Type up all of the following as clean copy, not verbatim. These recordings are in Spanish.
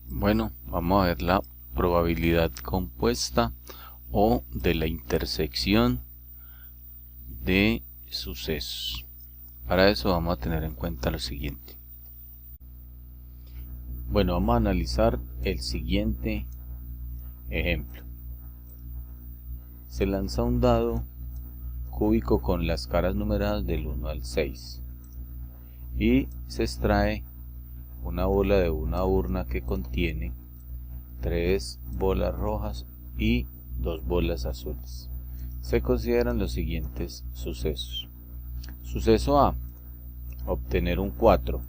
Bueno, vamos a ver la probabilidad compuesta o de la intersección de sucesos. Para eso vamos a tener en cuenta lo siguiente. Bueno, vamos a analizar el siguiente ejemplo. Se lanza un dado cúbico con las caras numeradas del 1 al 6 y se extrae una bola de una urna que contiene 3 bolas rojas y 2 bolas azules. Se consideran los siguientes sucesos. Suceso A, obtener un 4.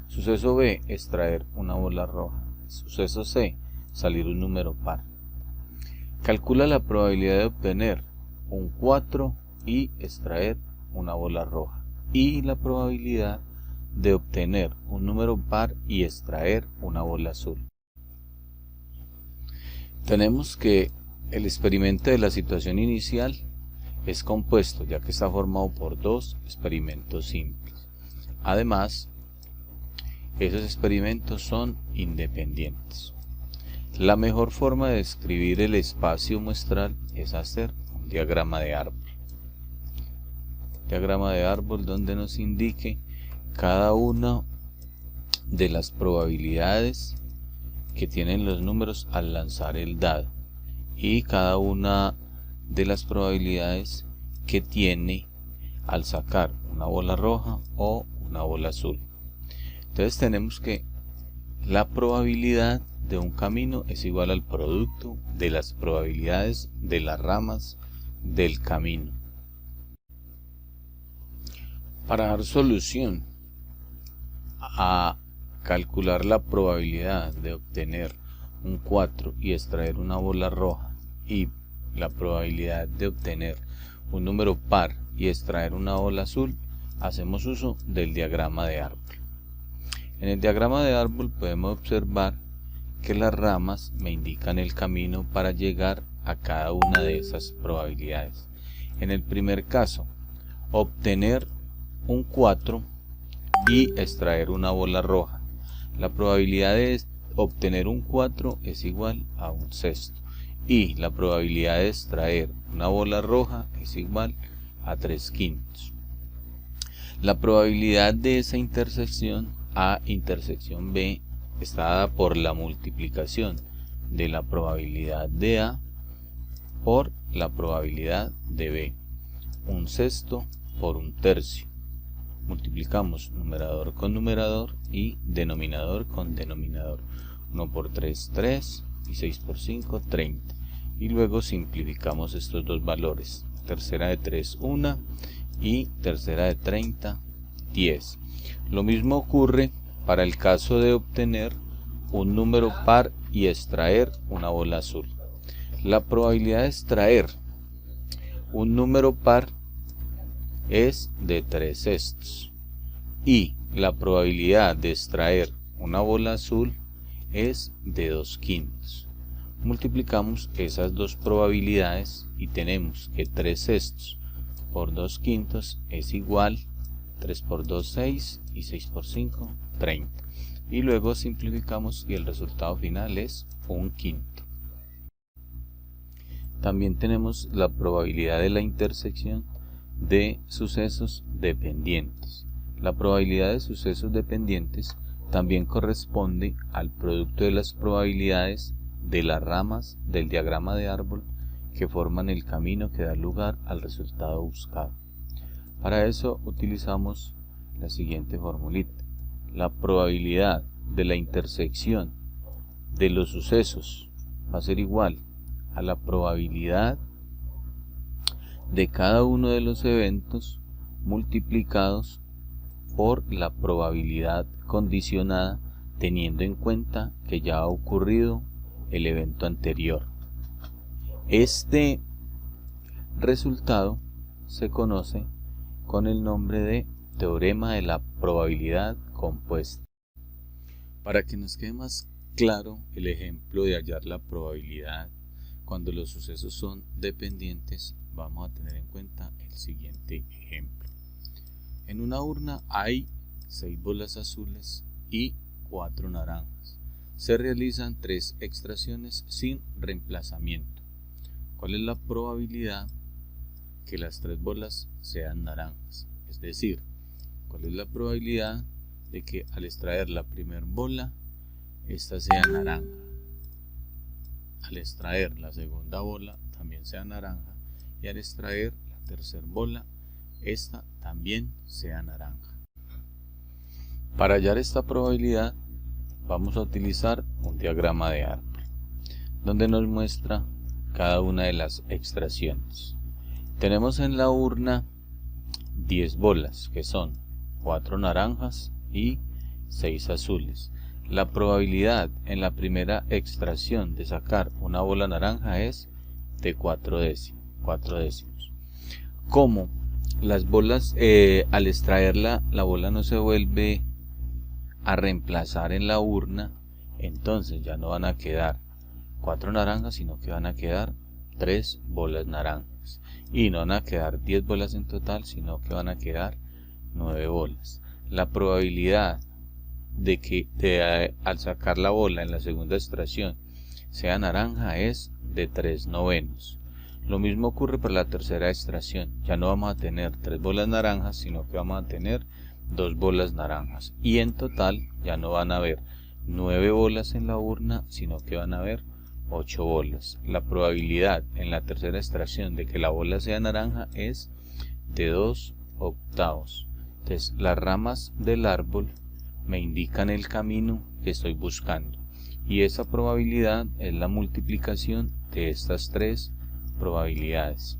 Suceso B, extraer una bola roja. Suceso C, salir un número par. Calcula la probabilidad de obtener un 4 y extraer una bola roja, y la probabilidad de obtener un número par y extraer una bola azul. Tenemos que el experimento de la situación inicial es compuesto, ya que está formado por dos experimentos simples. Además, esos experimentos son independientes. La mejor forma de describir el espacio muestral es hacer un diagrama de árbol. Diagrama de árbol donde nos indique cada una de las probabilidades que tienen los números al lanzar el dado y cada una de las probabilidades que tiene al sacar una bola roja o una bola azul. Entonces tenemos que la probabilidad de un camino es igual al producto de las probabilidades de las ramas del camino. Para dar solución a calcular la probabilidad de obtener un 4 y extraer una bola roja y la probabilidad de obtener un número par y extraer una bola azul, hacemos uso del diagrama de árbol. En el diagrama de árbol podemos observar que las ramas me indican el camino para llegar a cada una de esas probabilidades. En el primer caso, obtener un 4 y extraer una bola roja. La probabilidad de obtener un 4 es igual a un sexto y la probabilidad de extraer una bola roja es igual a 3/5. La probabilidad de esa intersección A intersección B está dada por la multiplicación de la probabilidad de A por la probabilidad de B. Un sexto por un tercio. Multiplicamos numerador con numerador y denominador con denominador. 1 por 3, 3 y 6 por 5, 30. Y luego simplificamos estos dos valores. Tercera de 3, 1 y tercera de 30, 10. Lo mismo ocurre para el caso de obtener un número par y extraer una bola azul. La probabilidad de extraer un número par es de 3 sextos y la probabilidad de extraer una bola azul es de 2/5. Multiplicamos esas dos probabilidades y tenemos que 3 sextos por 2/5 es igual 3 por 2, 6 y 6 por 5, 30. Y luego simplificamos y el resultado final es 1/5. También tenemos la probabilidad de la intersección de sucesos dependientes. La probabilidad de sucesos dependientes también corresponde al producto de las probabilidades de las ramas del diagrama de árbol que forman el camino que da lugar al resultado buscado. Para eso utilizamos la siguiente formulita. La probabilidad de la intersección de los sucesos va a ser igual a la probabilidad de cada uno de los eventos multiplicados por la probabilidad condicionada teniendo en cuenta que ya ha ocurrido el evento anterior. Este resultado se conoce con el nombre de teorema de la probabilidad compuesta. Para que nos quede más claro el ejemplo de hallar la probabilidad cuando los sucesos son dependientes, vamos a tener en cuenta el siguiente ejemplo. En una urna hay 6 bolas azules y 4 naranjas. se realizan 3 extracciones sin reemplazamiento. ¿Cuál es la probabilidad que las 3 bolas sean naranjas? Es decir, ¿cuál es la probabilidad de que al extraer la primera bola, esta sea naranja? Al extraer la segunda bola, también sea naranja. Y al extraer la tercera bola, esta también sea naranja. Para hallar esta probabilidad, vamos a utilizar un diagrama de árbol, donde nos muestra cada una de las extracciones. Tenemos en la urna 10 bolas, que son 4 naranjas y 6 azules. La probabilidad en la primera extracción de sacar una bola naranja es de 4 décimos. Como las bolas, al extraerla, la bola no se vuelve a reemplazar en la urna, entonces ya no van a quedar 4 naranjas, sino que van a quedar 3 bolas naranjas. Y no van a quedar 10 bolas en total, sino que van a quedar 9 bolas. La probabilidad de que al sacar la bola en la segunda extracción sea naranja es de 3/9. Lo mismo ocurre para la tercera extracción. Ya no vamos a tener 3 bolas naranjas, sino que vamos a tener 2 bolas naranjas. Y en total ya no van a haber 9 bolas en la urna, sino que van a haber 8 bolas. La probabilidad en la tercera extracción de que la bola sea naranja es de 2/8. Entonces, las ramas del árbol me indican el camino que estoy buscando, y esa probabilidad es la multiplicación de estas 3 probabilidades: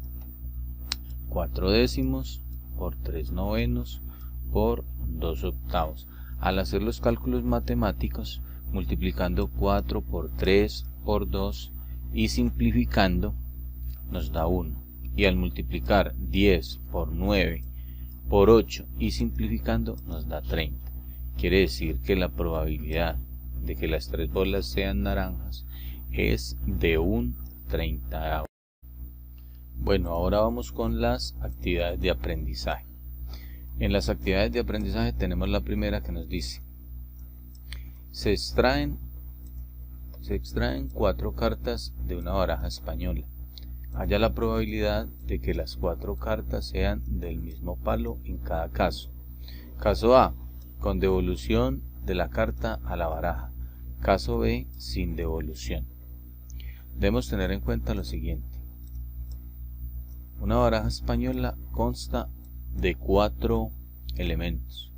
4 décimos por 3/9 por 2/8. Al hacer los cálculos matemáticos, multiplicando 4 por 3 por 2 y simplificando, nos da 1. Y al multiplicar 10 por 9 por 8 y simplificando, nos da 30. Quiere decir que la probabilidad de que las 3 bolas sean naranjas es de 1/30. Bueno, ahora vamos con las actividades de aprendizaje. En las actividades de aprendizaje tenemos la primera, que nos dice: se extraen 4 cartas de una baraja española. Halla la probabilidad de que las 4 cartas sean del mismo palo en cada caso. Caso A, con devolución de la carta a la baraja. Caso B, sin devolución. Debemos tener en cuenta lo siguiente: una baraja española consta de 4 elementos: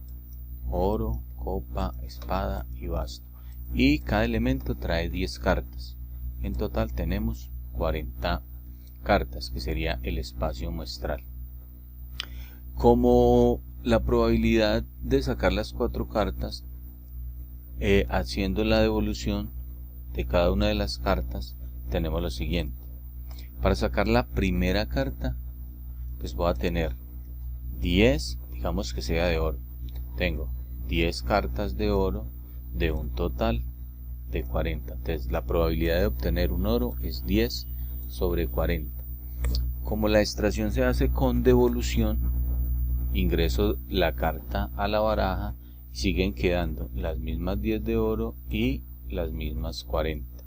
oro, copa, espada y basto, y cada elemento trae 10 cartas. En total tenemos 40 cartas, que sería el espacio muestral. Como la probabilidad de sacar las 4 cartas, haciendo la devolución de cada una de las cartas, tenemos lo siguiente: para sacar la primera carta, pues voy a tener 10, digamos que sea de oro. Tengo 10 cartas de oro de un total de 40. Entonces la probabilidad de obtener un oro es 10 sobre 40. Como la extracción se hace con devolución, ingreso la carta a la baraja y siguen quedando las mismas 10 de oro y las mismas 40.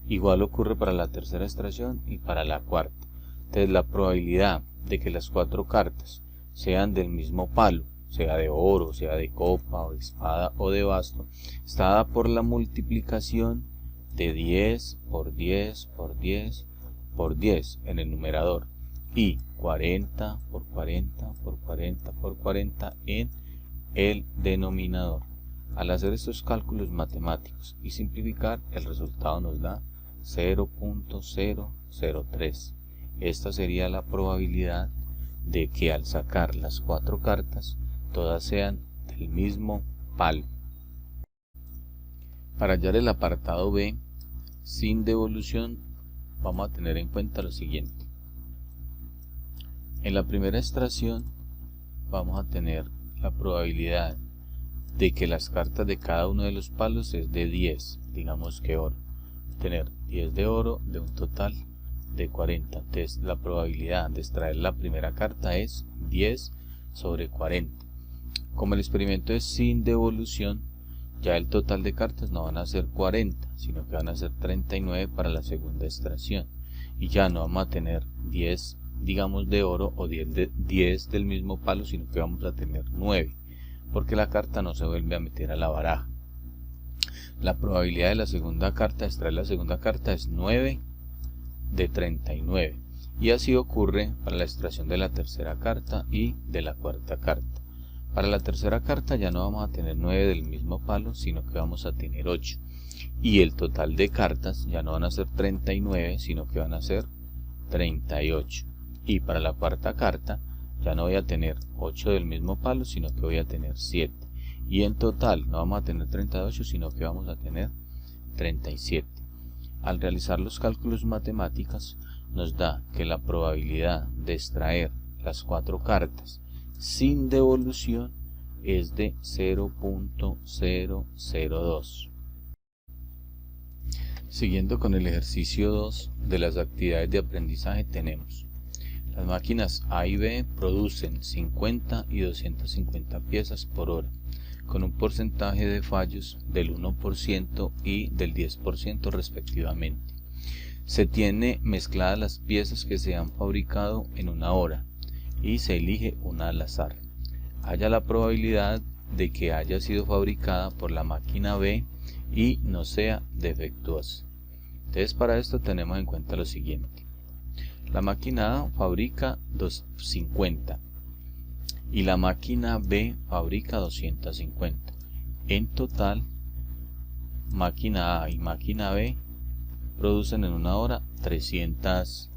Igual ocurre para la tercera extracción y para la cuarta. Entonces la probabilidad de que las 4 cartas sean del mismo palo, sea de oro, sea de copa o de espada o de basto, está dada por la multiplicación de 10 por 10 por 10 por 10 en el numerador y 40 por 40 por 40 por 40 en el denominador. Al hacer estos cálculos matemáticos y simplificar, el resultado nos da 0.003. Esta sería la probabilidad de que al sacar las 4 cartas, todas sean del mismo palo. Para hallar el apartado B, sin devolución, vamos a tener en cuenta lo siguiente: en la primera extracción vamos a tener la probabilidad de que las cartas de cada uno de los palos es de 10, digamos que oro. Tener 10 de oro de un total de 40. Entonces la probabilidad de extraer la primera carta es 10 sobre 40. Como el experimento es sin devolución, Ya el total de cartas no van a ser 40, sino que van a ser 39 para la segunda extracción. Y ya no vamos a tener 10, digamos, de oro o 10 del mismo palo, sino que vamos a tener 9, porque la carta no se vuelve a meter a la baraja. La probabilidad de la segunda carta, de extraer la segunda carta, es 9 de 39. Y así ocurre para la extracción de la tercera carta y de la cuarta carta. Para la tercera carta ya no vamos a tener 9 del mismo palo, sino que vamos a tener 8. Y el total de cartas ya no van a ser 39, sino que van a ser 38. Y para la cuarta carta ya no voy a tener 8 del mismo palo, sino que voy a tener 7. Y en total no vamos a tener 38, sino que vamos a tener 37. Al realizar los cálculos matemáticos nos da que la probabilidad de extraer las 4 cartas sin devolución es de 0.002. Siguiendo con el ejercicio 2 de las actividades de aprendizaje, tenemos: las máquinas A y B producen 50 y 250 piezas por hora, con un porcentaje de fallos del 1% y del 10% respectivamente. Se tiene mezcladas las piezas que se han fabricado en una hora y se elige una al azar. Halla la probabilidad de que haya sido fabricada por la máquina B y no sea defectuosa. Entonces, para esto tenemos en cuenta lo siguiente: la máquina A fabrica 250 y la máquina B fabrica 250. En total, máquina A y máquina B producen en una hora 300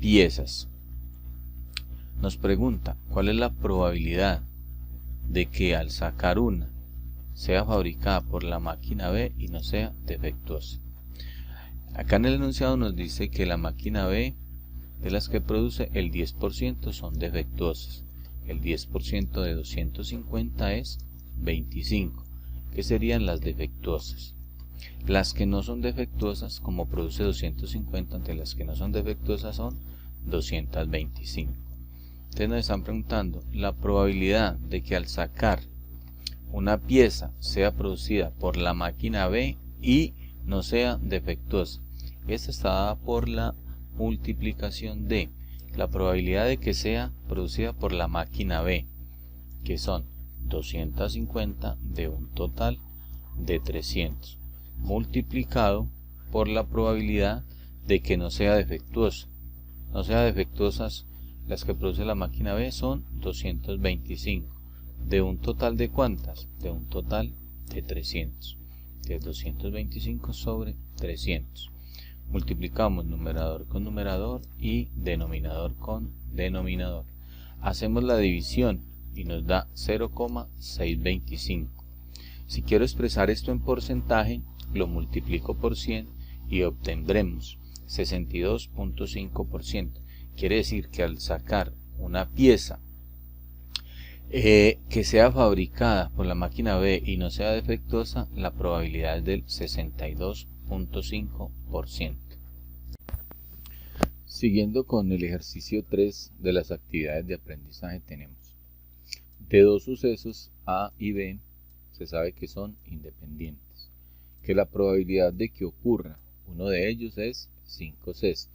piezas. Nos pregunta cuál es la probabilidad de que al sacar una sea fabricada por la máquina B y no sea defectuosa. Acá en el enunciado nos dice que la máquina B, de las que produce, el 10% son defectuosas. El 10% de 250 es 25, que serían las defectuosas. Las que no son defectuosas, como produce 250, entre las que no son defectuosas son 225. Entonces nos están preguntando la probabilidad de que al sacar una pieza sea producida por la máquina B y no sea defectuosa. Esta está dada por la multiplicación de la probabilidad de que sea producida por la máquina B, que son 250 de un total de 300, multiplicado por la probabilidad de que no sea defectuosa. No sea defectuosas, las que produce la máquina B son 225. ¿De un total de cuántas? De un total de 300. De 225 sobre 300. Multiplicamos numerador con numerador y denominador con denominador. Hacemos la división y nos da 0,625. Si quiero expresar esto en porcentaje, lo multiplico por 100 y obtendremos 62.5%. Quiere decir que al sacar una pieza que sea fabricada por la máquina B y no sea defectuosa, la probabilidad es del 62.5%. Siguiendo con el ejercicio 3 de las actividades de aprendizaje, tenemos: de dos sucesos A y B se sabe que son independientes, que la probabilidad de que ocurra uno de ellos es 5/6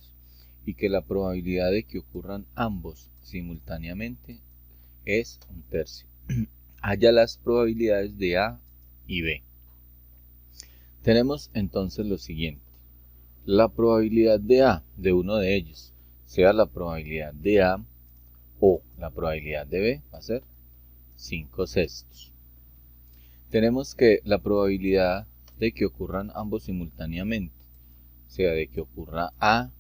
y que la probabilidad de que ocurran ambos simultáneamente es 1/3. Halla las probabilidades de A y B. Tenemos entonces lo siguiente: la probabilidad de A, de uno de ellos, sea la probabilidad de A o la probabilidad de B, va a ser 5/6. Tenemos que la probabilidad de que ocurran ambos simultáneamente, sea de que ocurra A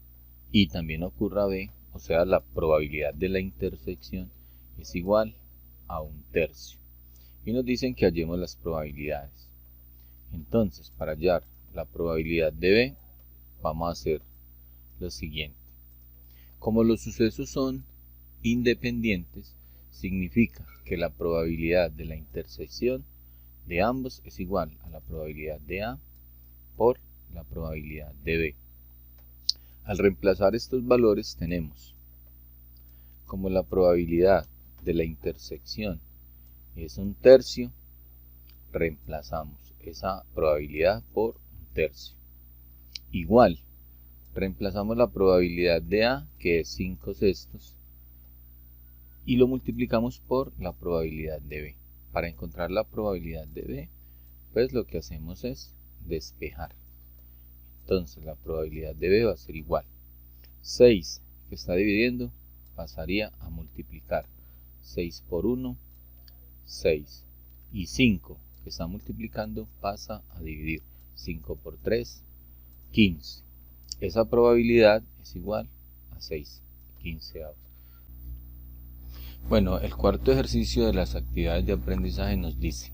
y también ocurra B, o sea la probabilidad de la intersección, es igual a 1/3. Y nos dicen que hallemos las probabilidades. Entonces, para hallar la probabilidad de B, vamos a hacer lo siguiente: como los sucesos son independientes, significa que la probabilidad de la intersección de ambos es igual a la probabilidad de A por la probabilidad de B. Al reemplazar estos valores tenemos, como la probabilidad de la intersección es 1/3, reemplazamos esa probabilidad por 1/3. Igual, reemplazamos la probabilidad de A, que es 5/6, y lo multiplicamos por la probabilidad de B. Para encontrar la probabilidad de B, pues lo que hacemos es despejar. Entonces la probabilidad de B va a ser igual. 6 que está dividiendo pasaría a multiplicar. 6 por 1, 6. Y 5 que está multiplicando pasa a dividir. 5 por 3, 15. Esa probabilidad es igual a 6/15. Bueno, el cuarto ejercicio de las actividades de aprendizaje nos dice: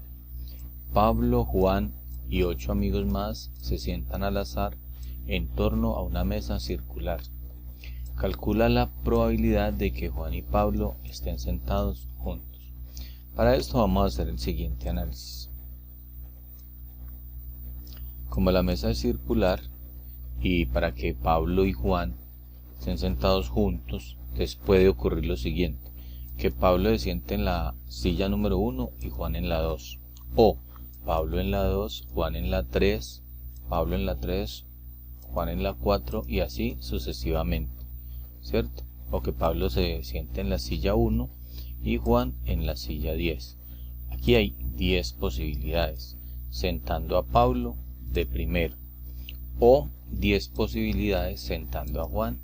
Pablo, Juan y 8 amigos más se sientan al azar en torno a una mesa circular. Calcula la probabilidad de que Juan y Pablo estén sentados juntos. Para esto vamos a hacer el siguiente análisis. Como la mesa es circular y para que Pablo y Juan estén sentados juntos, entonces puede ocurrir lo siguiente: que Pablo se siente en la silla número 1 y Juan en la 2. O Pablo en la 2, Juan en la 3, Pablo en la 3, Juan en la 4 y así sucesivamente, ¿cierto? O que Pablo se siente en la silla 1 y Juan en la silla 10. Aquí hay 10 posibilidades, sentando a Pablo de primero, o 10 posibilidades sentando a Juan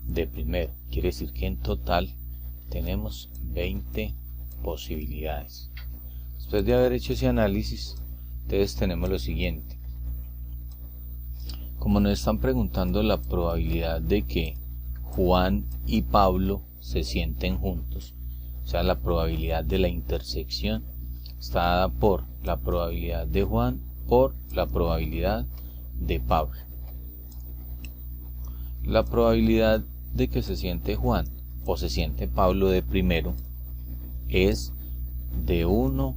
de primero. Quiere decir que en total tenemos 20 posibilidades. Después de haber hecho ese análisis, entonces tenemos lo siguiente. Como nos están preguntando la probabilidad de que Juan y Pablo se sienten juntos, o sea, la probabilidad de la intersección, está dada por la probabilidad de Juan por la probabilidad de Pablo. La probabilidad de que se siente Juan o se siente Pablo de primero es de 1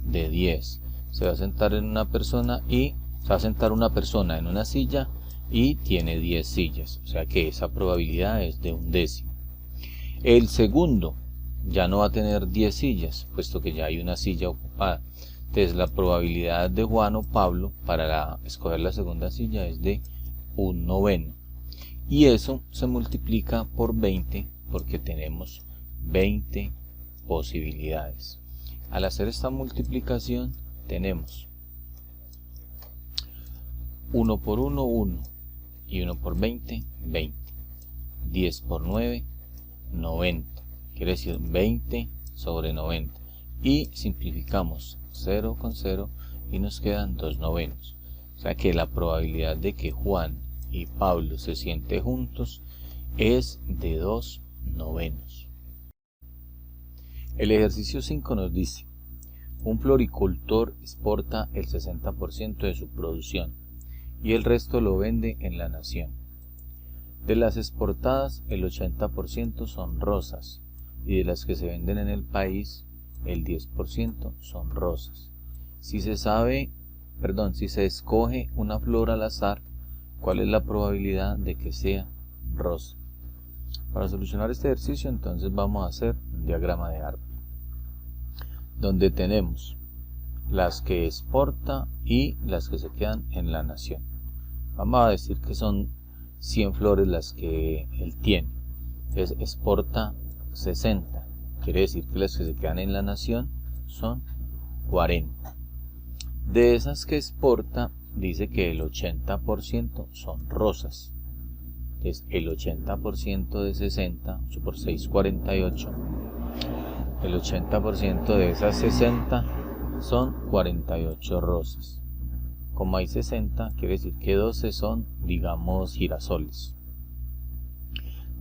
de 10. Se va a sentar en una persona y se va a sentar una persona en una silla y tiene 10 sillas, o sea que esa probabilidad es de 1/10. El segundo ya no va a tener 10 sillas, puesto que ya hay una silla ocupada. Entonces la probabilidad de Juan o Pablo para escoger la segunda silla es de 1/9. Y eso se multiplica por 20 porque tenemos 20 posibilidades. Al hacer esta multiplicación tenemos 1 por 1, 1, y 1 por 20, 20. 10 por 9, 90. Quiere decir 20 sobre 90. Y simplificamos 0 con 0 y nos quedan 2/9. O sea que la probabilidad de que Juan y Pablo se sienten juntos es de 2/9. El ejercicio 5 nos dice: un floricultor exporta el 60% de su producción y el resto lo vende en la nación. De las exportadas, el 80% son rosas y de las que se venden en el país, el 10% son rosas. Si se escoge una flor al azar, ¿cuál es la probabilidad de que sea rosa? Para solucionar este ejercicio, entonces vamos a hacer un diagrama de árbol, donde tenemos las que exporta y las que se quedan en la nación. Vamos a decir que son 100 flores las que él tiene. Entonces exporta 60. Quiere decir que las que se quedan en la nación son 40. De esas que exporta, dice que el 80% son rosas. Entonces el 80% de 60, 8 por 6, 48. El 80% de esas 60 son 48 rosas. Como hay 60, quiere decir que 12 son, digamos, girasoles.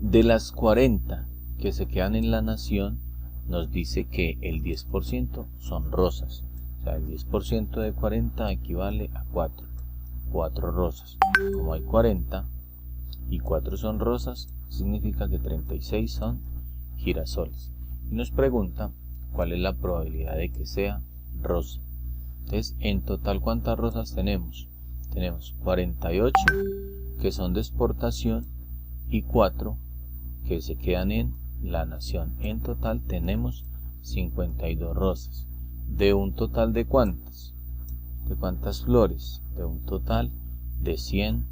De las 40 que se quedan en la nación, nos dice que el 10% son rosas. O sea, el 10% de 40 equivale a 4 rosas. Como hay 40 y 4 son rosas, significa que 36 son girasoles. Y nos pregunta cuál es la probabilidad de que sea rosa. Entonces, en total, ¿cuántas rosas tenemos? Tenemos 48 que son de exportación y 4 que se quedan en la nación. En total tenemos 52 rosas. ¿De un total de cuántas? ¿De cuántas flores? De un total de 100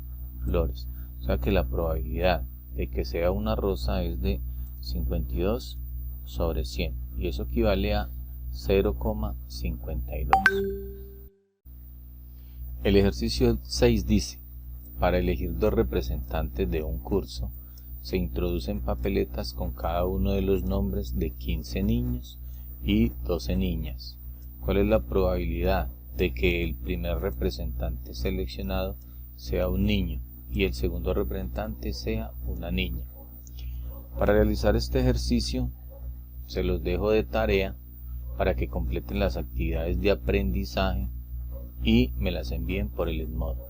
flores. O sea que la probabilidad de que sea una rosa es de 52 sobre 100. Y eso equivale a 0,52. El ejercicio 6 dice: para elegir 2 representantes de un curso, se introducen papeletas con cada uno de los nombres de 15 niños y 12 niñas. ¿Cuál es la probabilidad de que el primer representante seleccionado sea un niño y el segundo representante sea una niña? Para realizar este ejercicio, se los dejo de tarea para que completen las actividades de aprendizaje y me las envíen por el Edmodo.